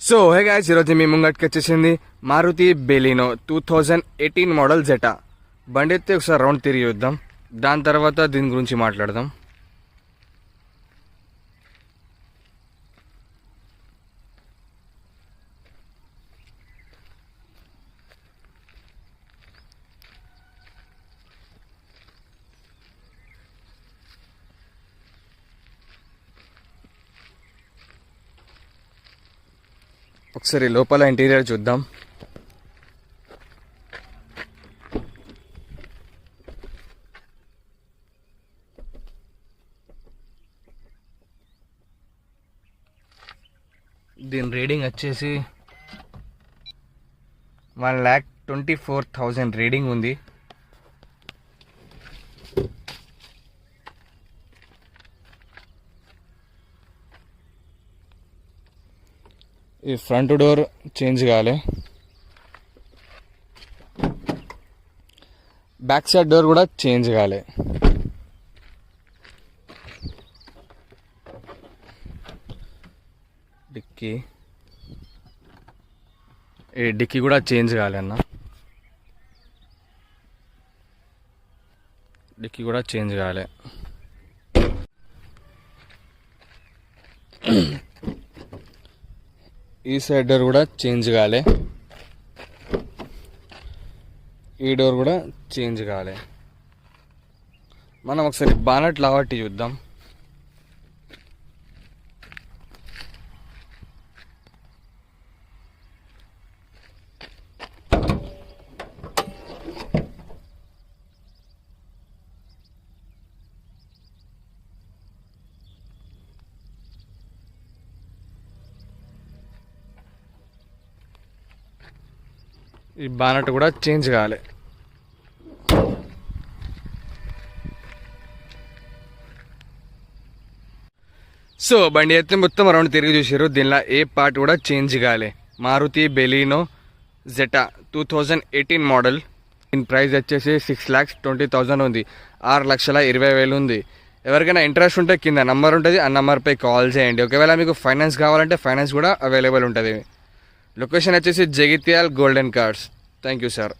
So hey guys, ఈరోజు మీ ముంగట్కి వచ్చేసింది Maruti Baleno 2018 model Zeta. బండి అయితే ఒకసారి రౌండ్ తిరిగి చూద్దాం, దాని తర్వాత దీని గురించి మాట్లాడదాం. ఒకసారి లోపల ఇంటీరియర్ చూద్దాం. దీని రీడింగ్ వచ్చేసి 1,24,000 రీడింగ్ ఉంది. ఈ ఫ్రంట్ డోర్ చేంజ్ కాలే, బ్యాక్ సైడ్ డోర్ కూడా చేంజ్ కాలే. డిక్కీ కూడా చేంజ్ కాలే అన్న, డిక్కీ కూడా చేంజ్ కాలే. ఈ సైడ్ డోర్ కూడా చేంజ్ కాలే, ఈ డోర్ కూడా చేంజ్ కాలే. మనం ఒకసారి బానట్ లావట్టి చూద్దాం. ఈ బానట్ కూడా చేంజ్ కాలే. సో బండి అయితే మొత్తం రౌండ్ తిరిగి చూసారు, దీనిలో ఏ పార్ట్ కూడా చేంజ్ కాలే. Maruti Baleno Zeta 2018 model. దీని ప్రైస్ వచ్చేసి 6,20,000 ఉంది, 6,20,000 ఉంది. ఎవరికైనా ఇంట్రెస్ట్ ఉంటే కింద నంబర్ ఉంటుంది, ఆ నెంబర్పై కాల్ చేయండి. ఒకవేళ మీకు ఫైనాన్స్ కావాలంటే ఫైనాన్స్ కూడా అవైలబుల్ ఉంటుంది. లొకేషన్ వచ్చేసి Jagtial golden cars. Thank you sir.